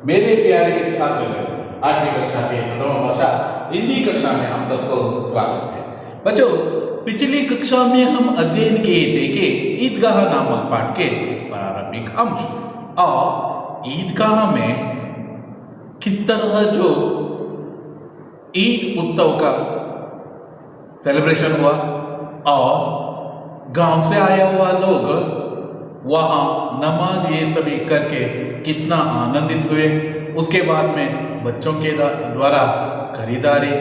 मेरे प्यारे छात्र, 8वीं कक्षा के प्रथम भाषा हिंदी कक्षा में हम सबको स्वागत है। बच्चों, पिछली कक्षा में हम अध्ययन किए थे कि ईदगाह नामक पाठ के प्रारंभिक अंश और ईदगाह में किस तरह जो ईद उत्सव का सेलिब्रेशन हुआ और गांव से आया हुआ लोग वहाँ नमाज ये सभी करके कितना आनंदित हुए। उसके बाद में बच्चों के द्वारा खरीदारी,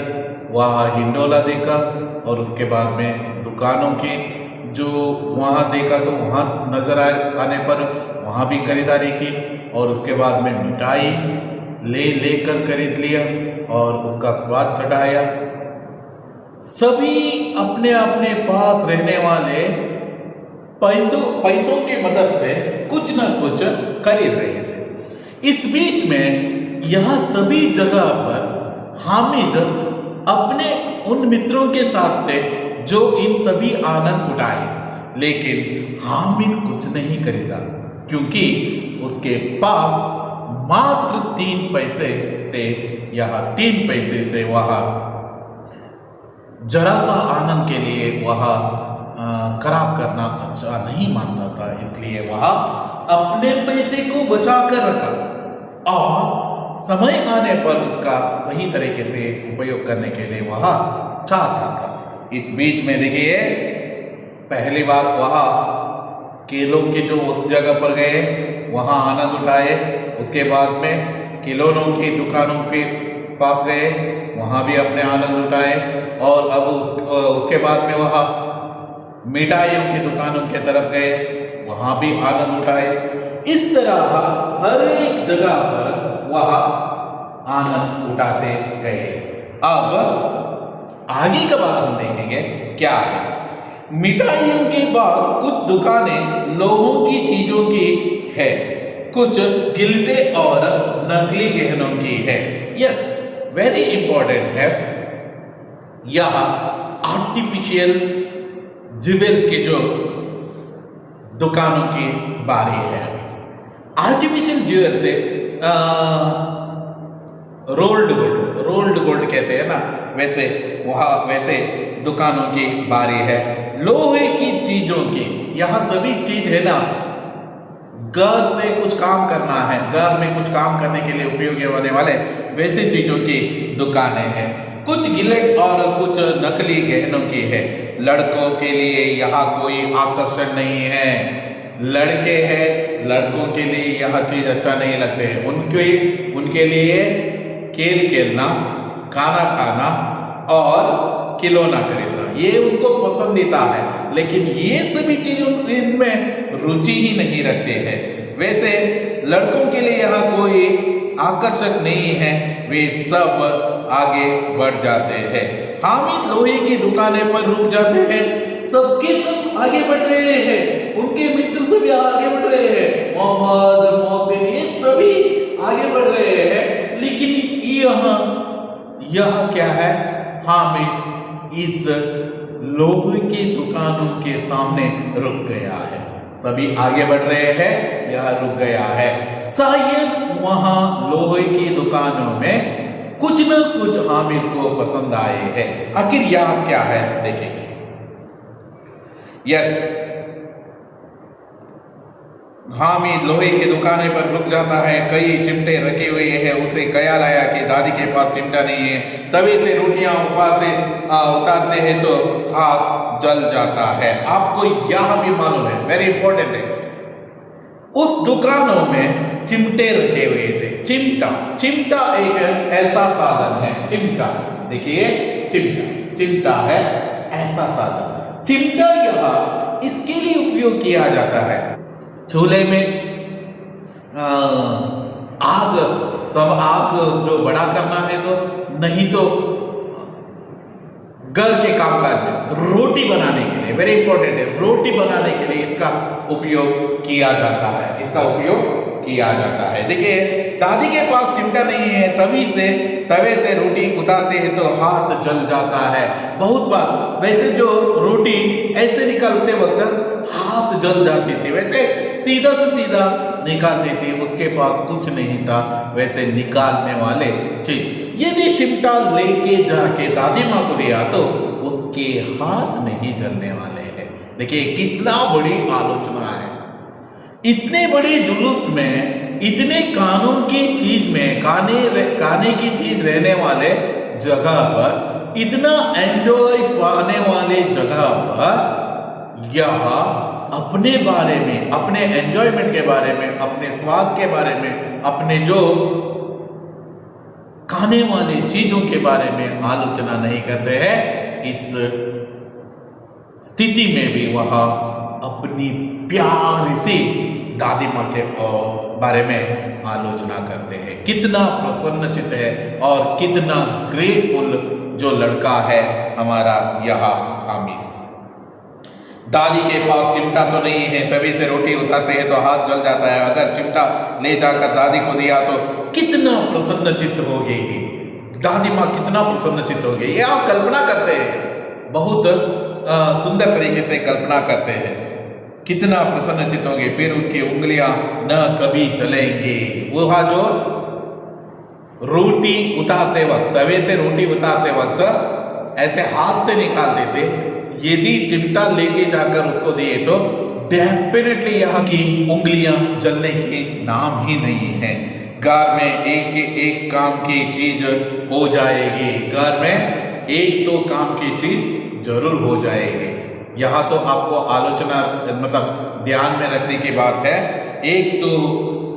वहाँ हिंडोला देखा और उसके बाद में दुकानों की जो वहाँ देखा तो वहाँ नज़र आने पर वहाँ भी खरीदारी की और उसके बाद में मिठाई लेकर खरीद लिया और उसका स्वाद चटाया। सभी अपने अपने पास रहने वाले पैसों की मदद से कुछ न कुछ खरीद रहे थे। इस बीच में यह सभी जगह पर हामिद अपने उन मित्रों के साथ थे जो इन सभी आनंद उठाए, लेकिन हामिद कुछ नहीं खरीदा क्योंकि उसके पास मात्र 3 पैसे थे। यह 3 पैसे से वह जरा सा आनंद के लिए वह खराब करना अच्छा नहीं मानता था, इसलिए वह अपने पैसे को बचा कर रखा और समय आने पर उसका सही तरीके से उपयोग करने के लिए वह चाहता था। इस बीच में देखिए, पहली बार वह केलों के जो उस जगह पर गए वहाँ आनंद उठाए। उसके बाद में खिलौनों की दुकानों के पास गए, वहाँ भी अपने आनंद उठाए और अब उसके बाद में वह मिठाइयों की दुकानों के तरफ गए, वहाँ भी आनंद उठाए। इस तरह हर एक जगह पर वह आनंद उठाते गए। अब आगे का बात हम देखेंगे क्या है। मिठाइयों के बाद कुछ दुकानें लोगों की चीजों की है, कुछ गिल्टे और नकली गहनों की है। यस, वेरी इंपॉर्टेंट है। यह आर्टिफिशियल ज्वेल्स की जो दुकानों की बारी है। आर्टिफिशियल ज्वेल्स से रोल्ड गोल्ड कहते हैं ना, वैसे दुकानों की बारी है। लोहे की चीजों की, यह सभी चीज है ना, घर से कुछ काम करना है, घर में कुछ काम करने के लिए उपयोगी होने वाले वैसी चीजों की दुकानें हैं। कुछ गिलेट और कुछ नकली गहनों की है। लड़कों के लिए यहाँ कोई आकर्षण नहीं है। लड़के हैं, लड़कों के लिए यह चीज अच्छा नहीं लगते। उनके लिए खेल खेलना, खाना खाना और खिलौना खरीदना ये उनको पसंदीदा है, लेकिन ये सभी चीज इनमें रुचि ही नहीं रखते हैं। वैसे लड़कों के लिए यहाँ कोई आकर्षक नहीं है, वे सब आगे बढ़ जाते हैं। हामिद लोहे की दुकानें पर रुक जाते हैं। सबके सब आगे बढ़ रहे हैं, उनके मित्र सभी आगे बढ़ रहे हैं, मोहम्मद, मोहसिन, ये सभी आगे बढ़ रहे हैं, लेकिन यह क्या है, हामिद इस लोहे की दुकानों के सामने रुक गया है। सभी आगे बढ़ रहे हैं, यह रुक गया है। शायद वहां लोहे की दुकानों में कुछ न कुछ हामिद को पसंद आए हैं। आखिर यह क्या है देखेंगे। यस, हामिद लोहे की दुकानें पर रुक जाता है। कई चिमटे रखे हुए हैं। उसे ख्याल आया कि दादी के पास चिमटा नहीं है। तभी से रोटियां उतारते हैं तो हाथ जल जाता है। आपको यह भी मालूम है, वेरी इंपॉर्टेंट है, उस दुकानों में चिमटे रखे हुए थे। चिमटा एक ऐसा साधन है। चिमटा देखिए, चिमटा है ऐसा साधन। चिमटा यह इसके लिए उपयोग किया जाता है, चूल्हे में आग जो बड़ा करना है तो, नहीं तो घर के कामकाज में रोटी बनाने के लिए, वेरी इंपॉर्टेंट है, रोटी बनाने के लिए इसका उपयोग किया जाता है। देखिए, दादी के पास चिमटा नहीं है, तवे से रोटी उतारते हैं तो हाथ जल जाता है। बहुत बार वैसे जो रोटी ऐसे निकालते वक्त हाथ जल जाती थी, वैसे सीधा से सीधा निकाल देती, उसके पास कुछ नहीं था वैसे निकालने वाले चीज। यदि चिमटा लेके जाके दादी माँ को दिया तो उसके हाथ नहीं जलने वाले हैं। देखिए कितना बड़ी आलोचना है। इतने बड़े जुलूस में, इतने कानून की चीज में, खाने की चीज रहने वाले जगह पर, इतना एंजॉय पाने वाले जगह पर यह अपने बारे में, अपने एंजॉयमेंट के बारे में, अपने स्वाद के बारे में, अपने जो खाने वाली चीजों के बारे में आलोचना नहीं करते हैं। इस स्थिति में भी वह अपनी प्यारी सी दादी माँ के बारे में आलोचना करते हैं। कितना प्रसन्नचित्त है और कितना ग्रेटफुल जो लड़का है हमारा यह हामिद। दादी के पास चिमटा तो नहीं है, तभी से रोटी उठाते हैं तो हाथ जल जाता है। अगर चिमटा ले जाकर दादी को दिया तो कितना प्रसन्नचित्त हो गई, दादी माँ कितना प्रसन्नचित्त हो गई। ये आप कल्पना करते हैं, बहुत सुंदर तरीके से कल्पना करते हैं, कितना प्रसन्नचित्त हो गए। फिर उनकी उंगलियां न कभी चलेंगी। वह जो रोटी उतारते वक्त, तवे से रोटी उतारते वक्त ऐसे हाथ से निकाल देते। यदि चिमटा लेके जाकर उसको दिए तो डेफिनेटली यहाँ की उंगलियां जलने की नाम ही नहीं है। घर में एक काम की चीज हो जाएगी, घर में एक तो काम की चीज जरूर हो जाएगी। यहाँ तो आपको आलोचना मतलब ध्यान में रखने की बात है। एक तो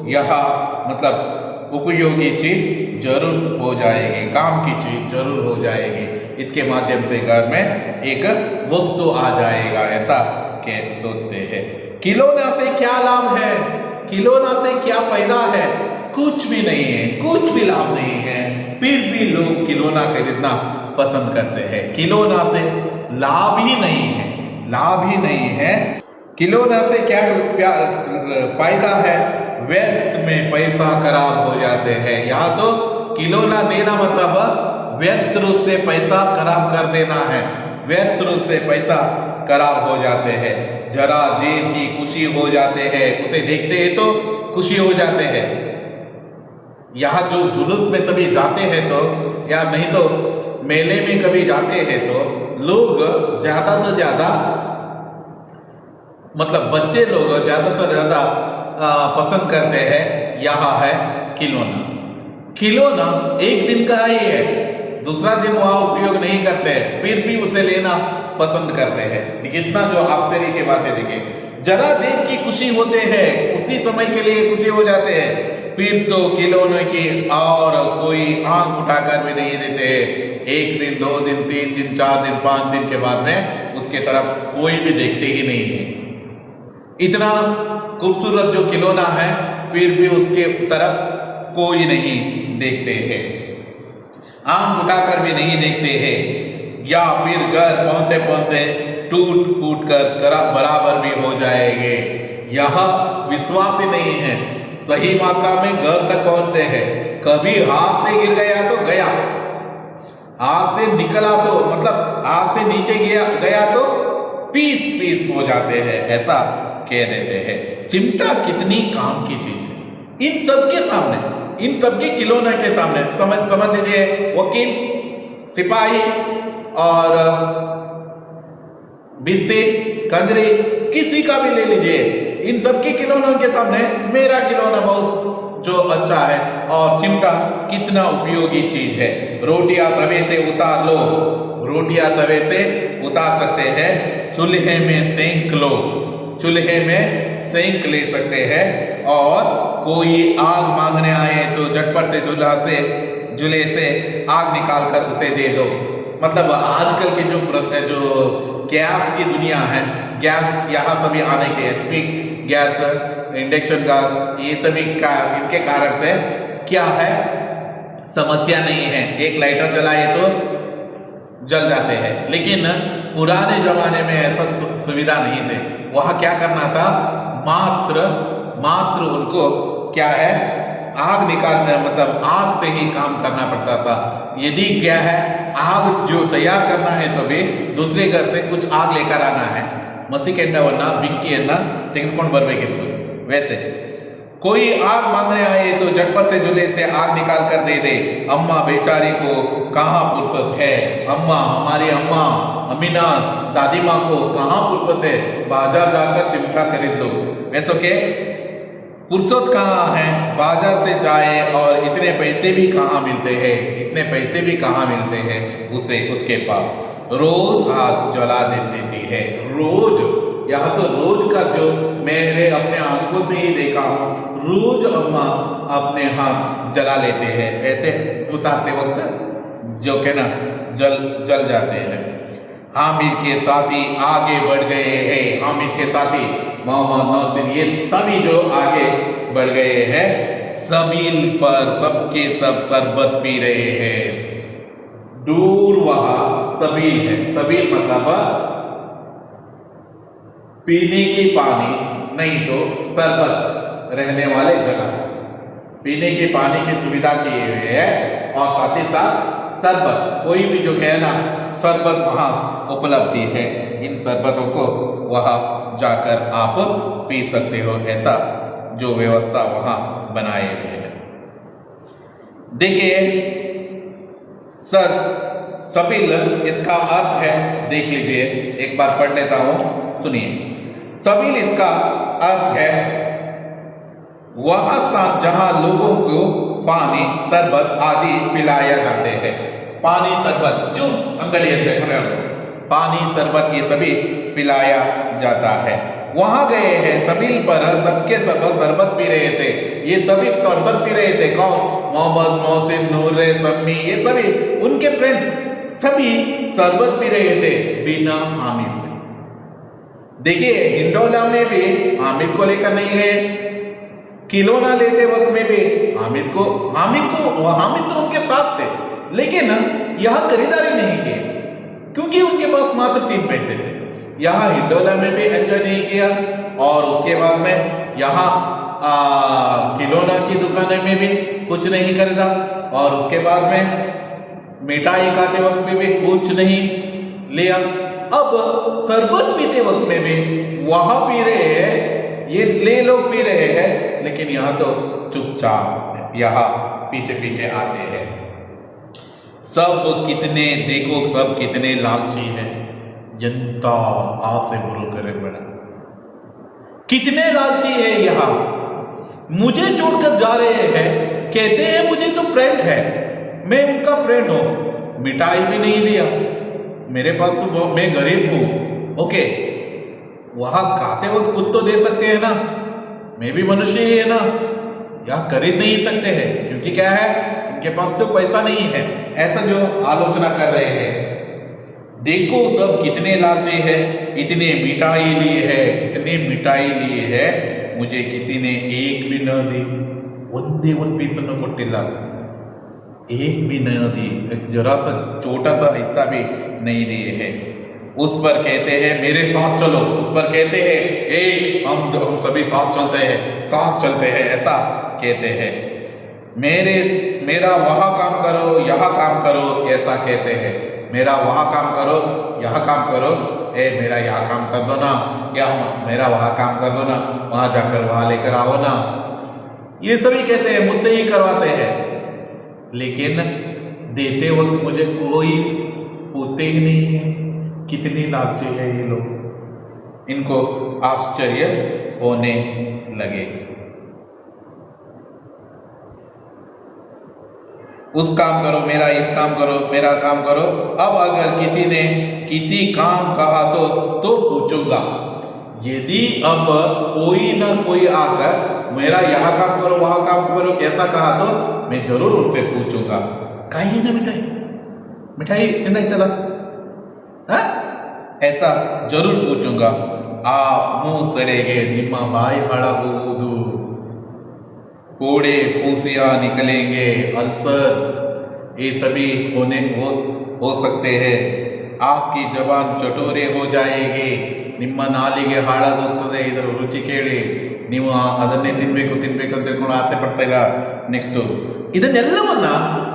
यह मतलब उपयोगी चीज जरूर हो जाएगी, काम की चीज जरूर हो जाएगी। इसके माध्यम से घर में एक वस्तु आ जाएगा, ऐसा कह सोचते हैं। खिलौना से क्या लाभ है, खिलौना से क्या फायदा है? कुछ भी नहीं है, कुछ भी लाभ नहीं है। फिर भी लोग खिलौना खरीदना पसंद करते हैं। खिलौना से लाभ ही नहीं है, लाभ ही नहीं है। खिलौना से क्या फायदा है? व्यर्थ में पैसा खराब हो जाते हैं। यहाँ तो खिलौना लेना मतलब व्यर्थ रूप से पैसा खराब कर देना है, व्यर्थ रूप से पैसा खराब हो जाते हैं। जरा देर की खुशी हो जाते हैं, उसे देखते हैं तो खुशी हो जाते हैं। यहाँ जो जुलूस में सभी जाते हैं तो, या नहीं तो मेले में कभी जाते हैं तो लोग ज्यादा से ज्यादा मतलब बच्चे लोग ज्यादा से ज्यादा पसंद करते हैं यहाँ है खिलौना। खिलौना एक दिन का ही है, दूसरा दिन वह उपयोग नहीं करते हैं, फिर भी उसे लेना पसंद करते हैं। कितना जो आश्चर्य की बातें देखिए। जरा देर की खुशी होते हैं, उसी समय के लिए खुशी हो जाते हैं, फिर तो खिलौने की और कोई आंख उठाकर भी नहीं देते। एक दिन, 2 दिन, 3 दिन, 4 दिन, 5 दिन के बाद में उसके तरफ कोई भी देखते ही नहीं है। इतना खूबसूरत जो खिलौना है, फिर भी उसके तरफ कोई नहीं देखते हैं, आंख उठाकर भी नहीं देखते हैं। या फिर घर पहुंचते पहुंचते टूट फूट कर बराबर भी हो जाएंगे। यह विश्वास ही नहीं है। सही मात्रा में घर तक पहुंचते हैं, कभी हाथ से गिर गया तो गया, हाथ से निकला तो मतलब हाथ से नीचे गया तो पीस पीस हो जाते हैं, ऐसा कह देते हैं। चिमटा कितनी काम की चीज है इन सबके सामने, इन सबके खिलौने के सामने। समझ लीजिए वकील, सिपाही और बिस्ती, कंजरी, किसी का भी ले लीजिए, इन सबके खिलौनों के सामने मेरा खिलौना बहुत जो अच्छा है। और चिमटा कितना उपयोगी चीज है। रोटियां तवे से उतार लो, रोटियां तवे से उतार सकते हैं, चूल्हे में सेंक लो, चूल्हे में सेंक ले सकते हैं। और कोई आग मांगने आए तो झटपट से चूल्हे से आग निकाल कर उसे दे दो। मतलब आजकल के जो गैस की दुनिया है, गैस यहाँ सभी आने के HP गैस, इंडक्शन गैस, ये सभी इनके कारण से क्या है, समस्या नहीं है। एक लाइटर जलाए तो जल जाते हैं। लेकिन पुराने जमाने में ऐसा सुविधा नहीं थे। वहाँ क्या करना था, मात्र उनको क्या है, आग निकालना, मतलब आग से ही काम करना पड़ता था। यदि क्या है, आग जो तैयार करना है तो भी दूसरे घर से कुछ आग लेकर आना है, मसी केंडवನ್ನ ಬೆಂಕಿಯನ್ನ ತೆಗೆದುಕೊಂಡು ಬರಬೇಕಿತ್ತು। वैसे कोई आग मांगने आए तो झटपट से चूल्हे से आग निकाल कर दे दे। अम्मा बेचारी को कहाँ फुर्सत है, अम्मा हमारी अम्मा अमीना दादी माँ को कहाँ फुर्सत है, बाजार जाकर चिमटा खरीद लो। ऐसा के फुर्सत कहाँ है, बाजार से जाए और इतने पैसे भी कहाँ मिलते हैं, इतने पैसे भी कहाँ मिलते हैं उसे, उसके पास रोज हाथ जला देती है। रोज, यह तो रोज का जो मेरे अपने आंखों से ही देखा हूँ, रोज अम्मा अपने हाथ जला लेते हैं, ऐसे उतारते वक्त जो के ना जल जाते हैं। हामिद के साथी आगे बढ़ गए हैं, हामिद के साथी मोहम्मद नौसिर ये सभी जो आगे बढ़ गए हैं, सबील पर सबके सब शरबत पी रहे हैं। दूर वहां सबील है, सबील मतलब पीने की पानी नहीं तो शरबत रहने वाले जगह है, पीने के पानी की सुविधा की हुई है और साथ ही साथ शरबत, कोई भी जो है ना शरबत वहाँ उपलब्धि है। इन शरबतों को वहाँ जाकर आप पी सकते हो, ऐसा जो व्यवस्था वहाँ बनाए गए हैं। देखिए सर सबील इसका अर्थ है, देख लीजिए एक बार पढ़ लेता हूँ, सुनिए। सबील इसका अर्थ है वह स्थान जहां लोगों को पानी शरबत आदि पिलाया जाते हैं। पानी शरबत जूस अंगड़ी देखो, पानी शरबत ये सभी पिलाया जाता है। वहां गए हैं सबील पर सबके सब शरबत पी रहे थे। ये सभी शरबत पी रहे थे, कौन? मोहम्मद मोहसिन नूर सम्मी ये सभी उनके फ्रेंड्स सभी शरबत पी रहे थे बिना हामिद से। देखिए हिंडोला में भी हामिद को लेकर नहीं गए, खिलौना लेते वक्त में भी हामिद तो उनके साथ थे, लेकिन यह खरीदारी नहीं की क्योंकि उनके पास मात्र 3 पैसे थे। यहाँ हिंडोला में भी एंजॉय नहीं किया और उसके बाद में यहाँ खिलौना की दुकान में भी कुछ नहीं खरीदा और उसके बाद में मिठाई खाते वक्त में भी कुछ नहीं लिया। अब शरबत पीते वक्त में भी वहां पी रहे हैं, ये लोग पी रहे हैं, लेकिन यहाँ तो चुपचाप यहाँ पीछे पीछे आते हैं। सब कितने देखो, सब कितने लालची हैं, जनता आ से बुरो करे बड़ा, कितने लालची है यहाँ। मुझे छोड़कर जा रहे हैं, कहते हैं मुझे तो फ्रेंड है, मैं उनका फ्रेंड हूं, मिठाई भी नहीं दिया, मेरे पास तो मैं गरीब हूं। ओके, वहां खाते वक्त कुछ तो दे सकते हैं ना, मैं भी मनुष्य ही है ना, यह खरीद नहीं सकते हैं क्योंकि क्या है, इनके पास तो पैसा नहीं है, ऐसा जो आलोचना कर रहे हैं। देखो सब कितने लालची है, इतने मिठाई लिए है, इतने मिठाई लिए है, मुझे किसी ने एक भी न दी, ಒಂದೇ ಒಂದು ಪೀಸನ್ನು ಕೊಟ್ಟಿಲ್ಲ, एक भी न दी, जरा सा छोटा सा हिस्सा भी नहीं दिए हैं। उस पर कहते हैं मेरे साथ चलो, उस पर कहते हैं हम सभी साथ चलते हैं, ऐसा कहते हैं। मेरा वहाँ काम करो, यहाँ काम करो, ऐसा कहते हैं। मेरा वहाँ काम करो, यहाँ काम करो, मेरा यहाँ काम कर दो ना, या मेरा वहाँ काम कर दो ना, वहाँ जाकर वहाँ लेकर आओ ना, ये सभी कहते हैं, मुझसे ही करवाते हैं, लेकिन देते वक्त मुझे कोई पूछते ही नहीं है। कितनी लालची है ये लोग, इनको आश्चर्य होने लगे। उस काम करो, मेरा इस काम करो, मेरा काम करो। अब अगर किसी ने किसी काम कहा तो पूछूंगा। यदि अब कोई ना कोई आकर मेरा यहाँ काम करो, वहाँ काम करो ऐसा कहा तो मैं जरूर उनसे पूछूंगा, खाइए ना मिठाई इतना इतना, ऐसा जरूर पूछूंगा। आप मुंह सड़ेगे, निम्मा बाई हाड़ागुವುದು, कोड़े फूंसियां निकलेंगे, अल्सर ये सभी हो सकते हैं। आपकी जबान चटोरे हो जाएगी, ನಿಮ್ಮ ನಾಲಿಗೆ ಹಾಳಾಗೋಗ್ತದೆ, ಇದರ ರುಚಿ ಕೇಳಿ ನೀವು ಅದನ್ನೇ ತಿನ್ನಬೇಕು ಅಂತ ತಿಳ್ಕೊಂಡು ಆಸೆ ಪಡ್ತಾ ಇಲ್ಲ. ನೆಕ್ಸ್ಟು ಇದನ್ನೆಲ್ಲವನ್ನ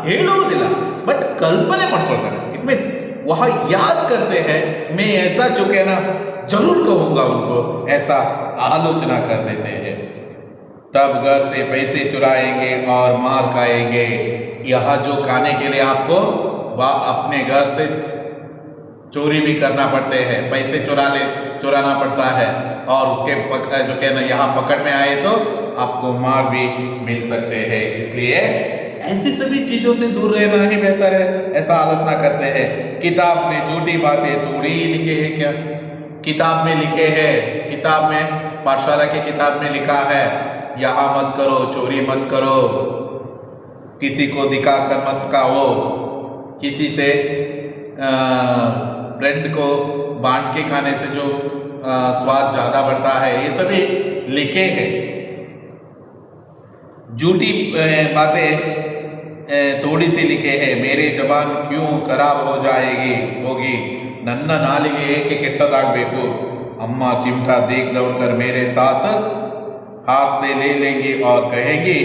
ಹೇಳುವುದಿಲ್ಲ, ಬಟ್ ಕಲ್ಪನೆ ಮಾಡ್ಕೊಳ್ತಾರೆ. ಇಟ್ मीन्स वह याद करते हैं, मैं ऐसा जो कहना जरूर कहूँगा उनको, ऐसा आलोचना कर देते हैं। तब घर से पैसे चुराएंगे और मार खाएंगे। यह जो खाने के लिए आपको वह अपने घर से चोरी भी करना पड़ते हैं, पैसे चुराना पड़ता है, और उसके जो कहना यहाँ पकड़ में आए तो आपको मार भी मिल सकते हैं। इसलिए ऐसी सभी चीजों से दूर रहना ही बेहतर है, ऐसा आलोचना करते हैं। किताब में झूठी बातें थोड़ी ही लिखे हैं क्या? किताब में लिखे हैं, किताब में पाठशाला की किताब में लिखा है यहाँ मत करो, चोरी मत करो, किसी को दिखा कर मत खाओ, किसी से फ्रेंड को बांट के खाने से जो स्वाद ज्यादा बढ़ता है, ये सभी लिखे हैं। झूठी बातें थोड़ी सी लिखे हैं। मेरे जबान क्यों खराब हो जाएगी होगी, नन्ना नालिगे ಏಕೆ ಕೆಟ್ಟದಾಗಬೇಕು, अम्मा चिमटा देख दौड़कर मेरे साथ हाथ से ले लेंगी और कहेंगी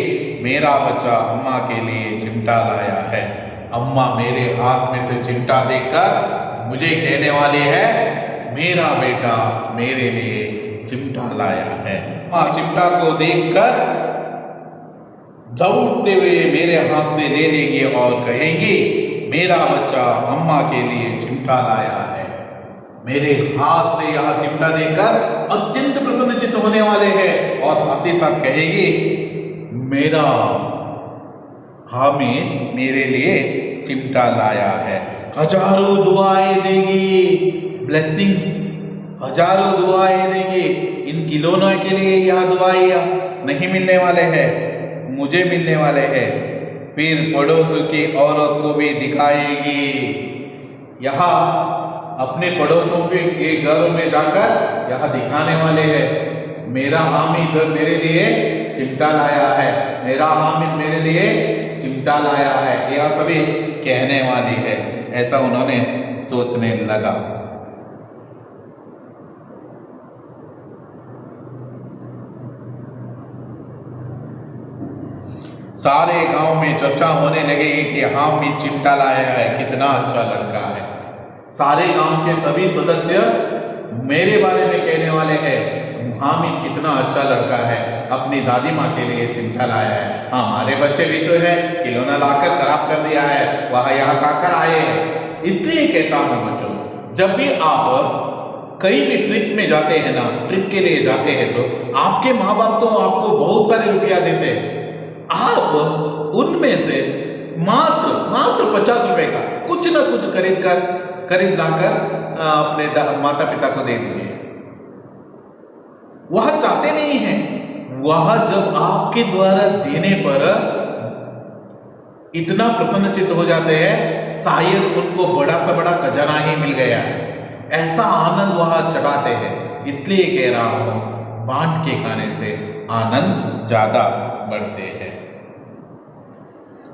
मेरा बच्चा अम्मा के लिए चिमटा लाया है। अम्मा मेरे हाथ में से चिमटा देखकर मुझे कहने वाली है मेरा बेटा मेरे लिए चिमटा लाया है। अम्मा चिमटा को देखकर दौड़ते हुए मेरे हाथ से ले लेंगे और कहेंगी मेरा बच्चा अम्मा के लिए चिमटा लाया है। मेरे हाथ से यह चिमटा देकर अत्यंत प्रसन्नचित्त होने वाले हैं और साथ ही साथ कहेगी मेरा हामिद मेरे लिए चिमटा लाया है। हजारों दुआएं देगी, ब्लेसिंग्स, हजारों दुआएं देंगे। इन खिलौनों के लिए यह दुआएं नहीं मिलने वाले हैं, मुझे मिलने वाले हैं। फिर पड़ोस की औरत को भी दिखाएगी। यहाँ अपने पड़ोसों के घरों में जाकर यह दिखाने वाले हैं मेरा हामिद मेरे लिए चिमटा लाया है, मेरा हामिद मेरे लिए चिमटा लाया है, यह सभी कहने वाली है। ऐसा उन्होंने सोचने लगा। सारे गांव में चर्चा होने लगेगी कि हामिद चिमटा लाया है, कितना अच्छा लड़का है। सारे गांव के सभी सदस्य मेरे बारे में कहने वाले हैं हामिद कितना अच्छा लड़का है, अपनी दादी माँ के लिए चिमटा लाया है। हमारे बच्चे भी तो है खिलौना लाकर खराब कर दिया है, वह यहाँ खाकर आए हैं। इसलिए कहता हूँ बच्चों, जब भी आप कहीं भी ट्रिप में जाते हैं ना, ट्रिप के लिए जाते हैं तो आपके माँ बाप तो आपको बहुत सारे रुपया देते हैं, आप उनमें से मात्र 50 रुपए का कुछ ना कुछ खरीद लाकर अपने माता पिता को दे दीजिए। वह चाहते नहीं है, वह जब आपके द्वारा देने पर इतना प्रसन्नचित्त हो जाते हैं, शायद उनको बड़ा सा बड़ा खजाना ही मिल गया है, ऐसा आनंद वह चढ़ाते हैं। इसलिए कह रहा हूं बांट के खाने से आनंद ज्यादा बढ़ते हैं।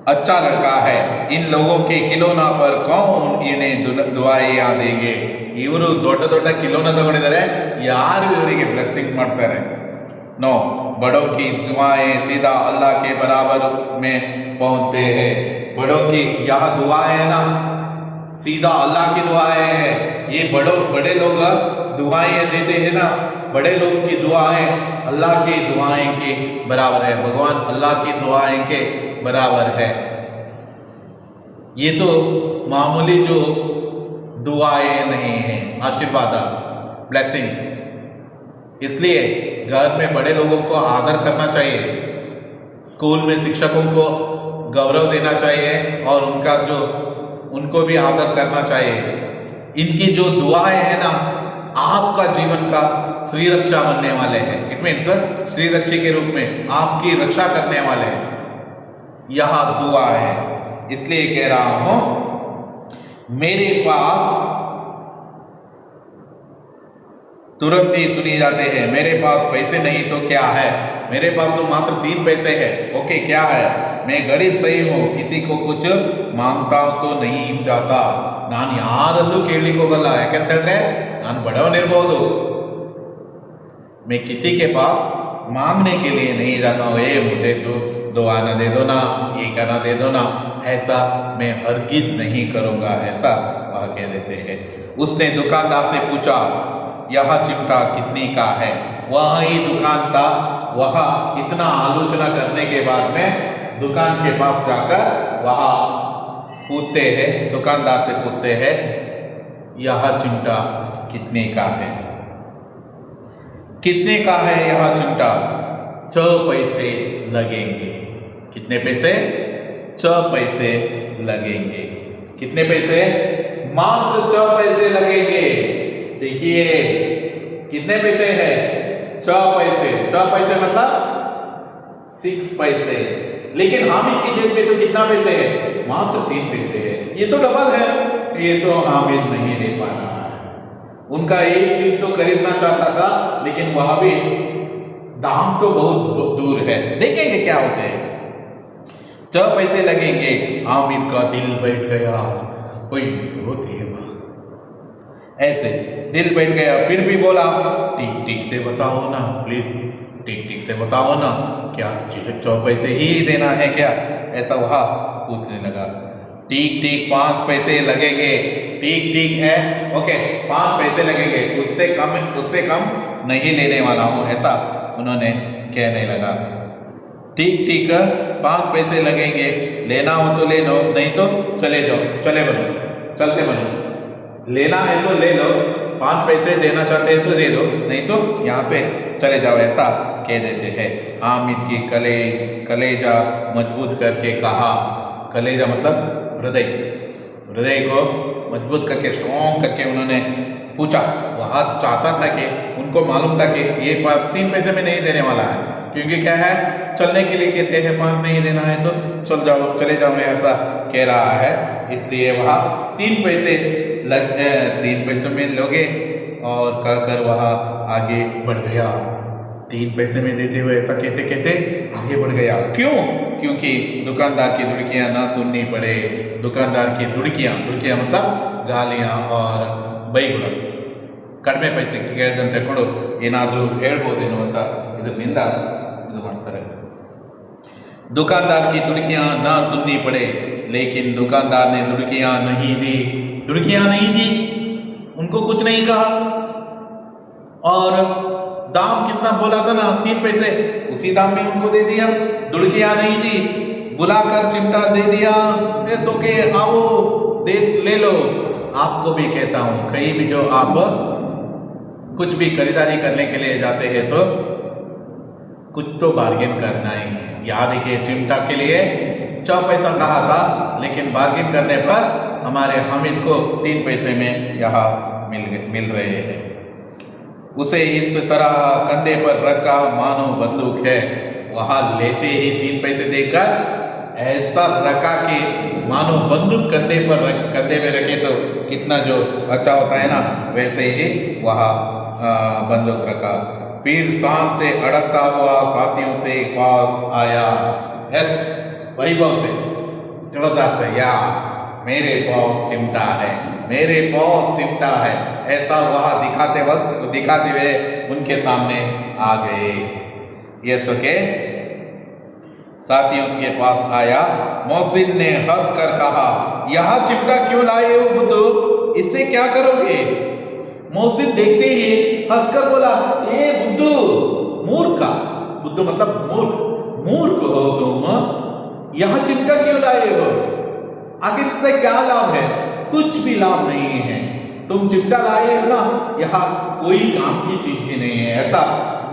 अच्छा लड़का है, इन लोगों के खिलौना पर कौन इन्हें दुआएं देंगे। इವರು ದೊಡ್ಡ खिलौना तಗೊಂಡಿದ್ದಾರೆ, ಯಾರು ಇವರಿಗೆ ब्लेसिंग ಮಾಡ್ತಾರೆ? नो, बड़ों की दुआएं सीधा अल्लाह के बराबर में पहुंचते हैं। बड़ों की यह दुआएं है ना, सीधा अल्लाह की दुआएं है। ये बड़े लोग दुआएं देते हैं ना, बड़े लोग की दुआएं अल्लाह की दुआएं के बराबर है, भगवान अल्लाह की दुआएं के बराबर है। ये तो मामूली जो दुआएं नहीं हैं, आशीर्वाद, ब्लेसिंग्स। इसलिए घर में बड़े लोगों को आदर करना चाहिए, स्कूल में शिक्षकों को गौरव देना चाहिए और उनको भी आदर करना चाहिए। इनकी जो दुआएं हैं ना, आपका जीवन का श्री रक्षा बनने वाले हैं। इट मीन्स श्री रक्षी के रूप में आपकी रक्षा करने वाले हैं, यह दुआ है। इसलिए कह रहा हूं मेरे पास तुरंत ही सुनी जाते हैं, मेरे पास पैसे नहीं तो क्या है, मेरे पास तो मात्र 3 पैसे है, ओके क्या है, मैं गरीब सही हूं, किसी को कुछ मांगता तो नहीं जाता, ನಾನು ಯಾರಲ್ಲೂ ಕೇಳಲಿಕ್ಕೆ ಹೋಗಲ್ಲ, ಯಾಕೆಂತಂದ್ರೆ ನಾನು ಬಡವನಿರಬಹುದು, मैं किसी के पास मांगने के लिए नहीं जाता हूँ, मुझे दो आना दे दो ना, ये करना दे दो ना, ऐसा मैं हरगिज नहीं करूँगा, ऐसा वह कह देते हैं। उसने दुकानदार से पूछा यह चिमटा कितनी का है। वह ही दुकान था वहाँ इतना आलोचना करने के बाद में दुकान के पास जाकर वहाँ पूछते हैं, दुकानदार से पूछते हैं, यह चिमटा कितने का है? कितने का है यह चिमटा? 6 पैसे लगेंगे। कितने पैसे? 6 पैसे लगेंगे। कितने पैसे? मात्र 6 पैसे लगेंगे। देखिए कितने पैसे हैं? 6 पैसे। 6 पैसे मतलब 6 पैसे। लेकिन हामिद की जेब में तो कितना पैसे है? मात्र 3 पैसे है। ये तो डबल है। ये तो हामिद नहीं ले पा रहा है। उनका एक चीज तो खरीदना चाहता था, लेकिन वह भी दाम तो बहुत दूर है। देखेंगे क्या होते हैं। 6 पैसे लगेंगे। हामिद का दिल बैठ गया। ऐसे दिल बैठ गया। फिर भी बोला, ठीक ठीक से बताओ ना प्लीज, ठीक ठीक से बताओ ना, क्या 6 पैसे ही देना है क्या? ऐसा वह पूछने लगा। ठीक ठीक 5 पैसे लगेंगे। ठीक ठीक है, ओके 5 पैसे लगेंगे, उससे कम नहीं लेने वाला हूँ, ऐसा उन्होंने कहने लगा। ठीक ठीक 5 पैसे लगेंगे, लेना हो तो ले लो, नहीं तो चले जाओ, चलते बनो। लेना है तो ले लो, 5 पैसे देना चाहते हैं तो दे दो, नहीं तो यहाँ से चले जाओ, ऐसा कह देते हैं। हामिद की कलेजा मजबूत करके कहा। कलेजा मतलब हृदय को मजबूत करके, स्ट्रॉन्ग करके उन्होंने पूछा। वह चाहता था कि उनको मालूम था कि ये 3 पैसे में नहीं देने वाला है, क्योंकि क्या है, चलने के लिए कहते हैं, 5 नहीं देना है तो चले जाओ, ऐसा कह रहा है। इसलिए वह 3 पैसे में लोगे और कहकर वह आगे बढ़ गया। 3 पैसे में देते हुए ऐसा कहते कहते आगे बढ़ गया। क्यों? क्योंकि दुकानदार की दुड़कियां ना सुननी पड़े। दुकानदार की दुड़कियां मतलब गालियां और ಬೈಗುಳ, ಕಡಿಮೆ ಪೈಸೆಗೆ ಕೇಳಿದಂತ ಹೇಳ್ಕೊಂಡು ಏನಾದರೂ ಹೇಳ್ಬೋದೇನೋ ಅಂತ ಇದರಿಂದ ಇದು ಮಾಡ್ತಾರೆ। दुकानदार की दुड़कियां ना सुननी पड़े, लेकिन दुकानदार ने दुड़कियां नहीं दी, उनको कुछ नहीं कहा। और दाम कितना बोला था ना, 3 पैसे, उसी दाम में उनको दे दिया। दुड़कियां नहीं दी, बुलाकर चिमटा दे दिया। ऐसो के आओ ले लो। आपको भी कहता हूं, कहीं भी जो आप कुछ भी खरीदारी करने के लिए जाते हैं तो कुछ तो बार्गेन करना ही है। याद देखिए, चिमटा के लिए 6 पैसा कहा था, लेकिन बार्गेन करने पर हमारे हामिद को 3 पैसे में यहाँ मिल रहे हैं। उसे इस तरह कंधे पर रखा मानो बंदूक है। वहां लेते ही 3 पैसे देकर ऐसा रखा कि मानो बंदूक कंधे में रखे तो कितना जो अच्छा होता है ना, वैसे ही वहाँ बंदूक रखा। फिर सांप से अड़कता हुआ साथियों से पास आया। यस, वैभव से जोरदार से, या मेरे पास चिमटा है, ऐसा वहाँ दिखाते हुए उनके सामने आ गए। Yes, okay. साथियों के पास आया। मोहसिन ने हंसकर कहा, यह चिमटा क्यों लाए हो बुद्धू? इससे क्या करोगे? मोहसिन देखते ही हंसकर बोला, ये बुद्धू बुद्धू मतलब मूर्ख हो तुम, यह चिमटा क्यों लाए हो? आखिर इससे क्या लाभ है? कुछ भी लाभ नहीं है। तुम चिमटा लाए हो ना, यह कोई काम की चीज ही नहीं है, ऐसा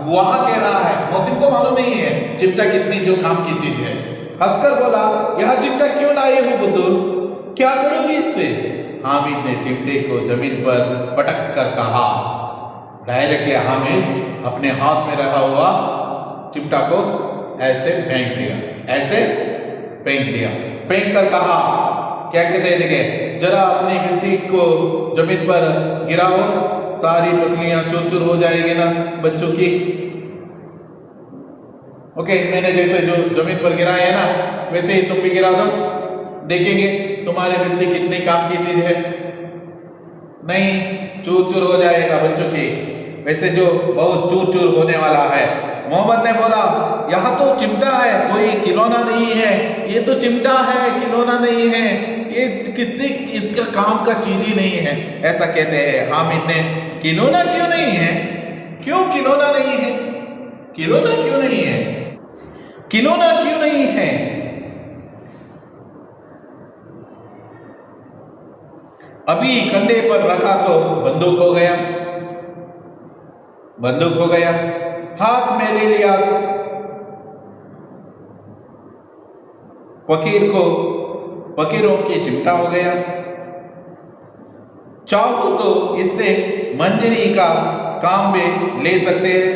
वह कह रहा है। मोहसिन को मालूम नहीं है चिमटा कितनी जो काम की चीज है। हंसकर बोला, यह चिमटा क्यों लाए हो बुद्धू? क्या करोगे इससे? हामिद ने चिमटे को जमीन पर पटक कर कहा। डायरेक्टली हामिद अपने हाथ में रखा हुआ चिमटा को ऐसे फेंक कर कहा, क्या कहते हैं, देखिए जरा अपनी बिस्ती को जमीन पर गिराओ, सारी मछलियां चूर हो जाएगी ना बच्चों की। ओके, मैंने जैसे जो जमीन पर गिराया है ना, वैसे ही तुम भी गिरा दो, देखेंगे तुम्हारे बिस्ती कितनी काम की चीज है। नहीं, चूर हो जाएगा बच्चों की, वैसे जो बहुत चूर होने वाला है। मोहम्मद ने बोला, यह तो चिमटा है, कोई खिलौना नहीं है। ये तो चिमटा है, खिलौना नहीं है, ये किसी इसका काम का चीज ही नहीं है, ऐसा कहते हैं। हामिद ने, खिलौना क्यों नहीं है? क्यों खिलौना नहीं है? खिलौना क्यों नहीं है? खिलौना क्यों नहीं है? अभी कंधे पर रखा तो बंदूक हो गया, बंदूक हो गया। हाथ में ले लिया फकीरों की चिमटा हो गया। चाहो तो इससे मंजरी का काम भी ले सकते हैं।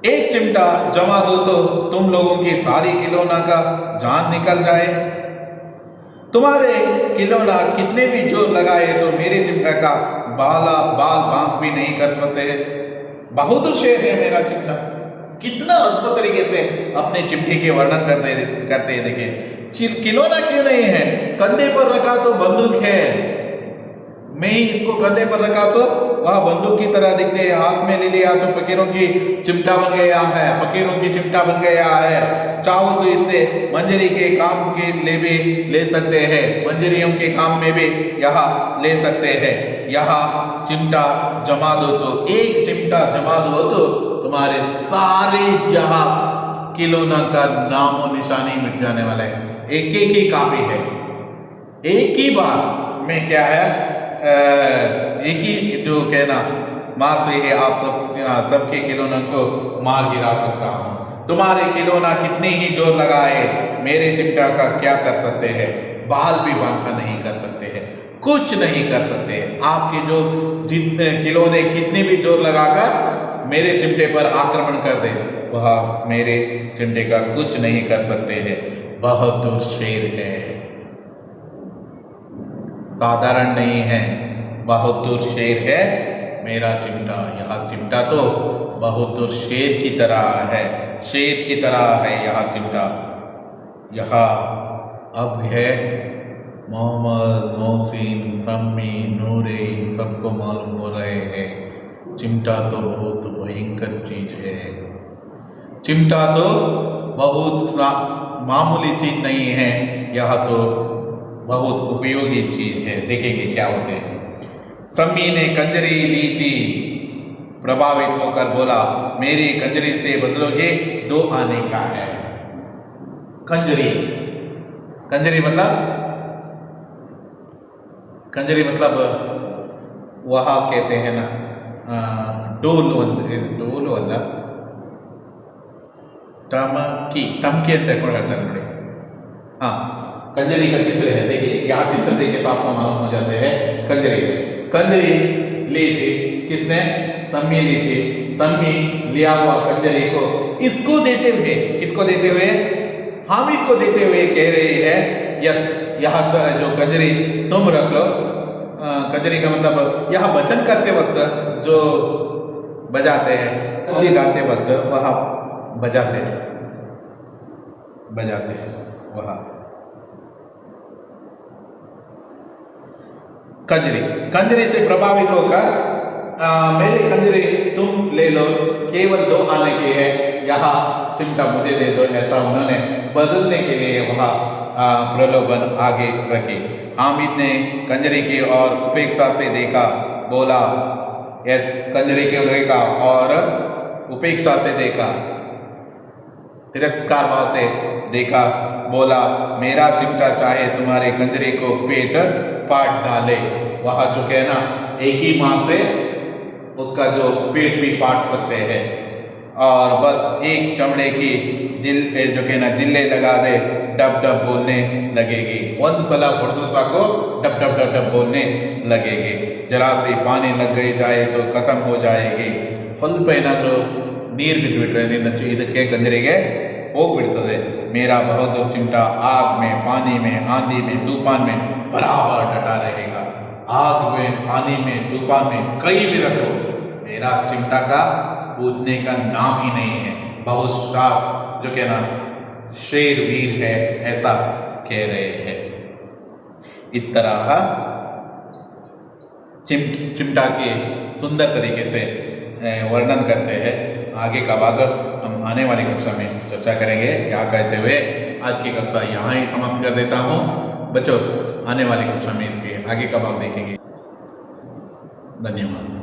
एक चिमटा जमा दो तो तुम लोगों की सारी खिलौना का जान निकल जाए। तुम्हारे खिलौना कितने भी जोर लगाए तो मेरे चिमटा का बाल बांक भी नहीं कर सकते। बहुत शेर है मेरा चिमटा। कितना अद्भुत तरीके से अपने चिमटे के वर्णन करते हैं। देखिए, खिलौना क्यों नहीं है? कंधे पर रखा तो बंदूक है, मैं ही इसको कंधे पर रखा तो वह बंदूक की तरह दिखते हैं। हाथ में ले लिया तो फकीरों की चिमटा बन गया है, फकीरों की चिमटा बन गया है। चाहो तो इससे मंजरी के काम के लिए भी ले सकते हैं, मंजरियों के काम में भी यहाँ ले सकते हैं। यहाँ चिमटा जमा दो तो, एक चिमटा जमा दो तो तुम्हारे सारे यहाँ खिलौना का नामो निशानी मिट जाने वाला है। एक ही काफी है, एक ही बार में क्या है, एक ही जो कहना मार से ही आप सबके खिलौनों को मार गिरा सकता हूँ। तुम्हारे खिलौना कितनी ही जोर लगाए मेरे चिमटा का क्या कर सकते हैं? बाल भी बांका नहीं कर सकते हैं, कुछ नहीं कर सकते हैं। आपके जो जितने खिलौने कितने भी जोर लगाकर मेरे चिमटे पर आक्रमण कर दे, वह मेरे चिमटे का कुछ नहीं कर सकते हैं। बहादुर शेर है, साधारण नहीं है, बहादुर शेर है मेरा चिमटा। यह चिमटा तो बहादुर शेर की तरह है, शेर की तरह है यह चिमटा। यह अब है मोहम्मद, मोहसिन, सम्मी, नूरे, इन सबको मालूम हो रहे हैं चिमटा तो बहुत भयंकर चीज है। चिमटा तो बहुत मामूली चीज नहीं है, यह तो बहुत उपयोगी चीज है। देखेंगे क्या होते हैं। सम्मी ने कंजरी ली थी, प्रभावित होकर बोला, मेरी कंजरी से बदलोगे? 2 आने का है। कंजरी, कंजरी मतलब वह कहते हैं ना, डोल वंद टमकी अंत ಹೇಳ್ತಾರೆ ನೋಡಿ। हाँ, कंजरी का चित्र है। देखिए यहाँ चित्र देखिए तो आपको मालूम हो जाते हैं कंजरी ली थी किसने? सम्मी ली थी। सम्मी लिया हुआ कंजरी को इसको देते हुए, किसको देते हुए? हामिद को देते हुए कह रही है, यस यह जो कंजरी तुम रख लो। कंजरी का मतलब यह भजन करते वक्त जो बजाते हैं, गाते वक्त वह बजाते हैं वह कंजरी से प्रभावित होकर मेरी कंजरी तुम ले लो, केवल 2 आने की है, यहाँ चिमटा मुझे दे दो। ऐसा उन्होंने बदलने के लिए वहाँ प्रलोभन आगे रखी। हामिद ने कंजरी की और उपेक्षा से देखा, बोला, यस कंजरी को देखा और उपेक्षा से देखा, तिरस्कार भाव से देखा, बोला, मेरा चिमटा चाहे तुम्हारे कंजरी को पेट पाट डाले। वह जो कहना एक ही मां से उसका जो पेट भी पाट सकते हैं, और बस एक चमड़े की जो कहना जिले लगा दे, डब डब बोलने लगेगी। ಒಂದು ಸಲ ಹೊಡೆದ್ರು ಸಾಕು डब डब डब डब बोलने लगेगी। जरा सी पानी लग गई जाए तो खत्म हो जाएगी। ಸ್ವಲ್ಪ ಏನಾದರೂ ನೀರು ಬಿದ್ದುಬಿಟ್ರೆ ನಿನ್ನ ಇದಕ್ಕೆ ಕಂಜರಿಗೆ ಹೋಗ್ಬಿಡ್ತದೆ। मेरा बहादुर चिमटा आग में, पानी में, आंधी में, तूफान में बराबर डटा रहेगा। आग में, पानी में, तूफान में कहीं भी रखो, मेरा चिमटा का कूदने का नाम ही नहीं है। बहुत शार्प जो कहना शेर वीर है, ऐसा कह रहे हैं। इस तरह चिमटा के सुंदर तरीके से वर्णन करते हैं। आगे का भाग हम आने वाली कक्षा में चर्चा करेंगे। क्या कहते हुए आज की कक्षा यहाँ ही समाप्त कर देता हूँ। बच्चों, आने वाली कक्षा में इसके आगे का भाग देखेंगे। धन्यवाद।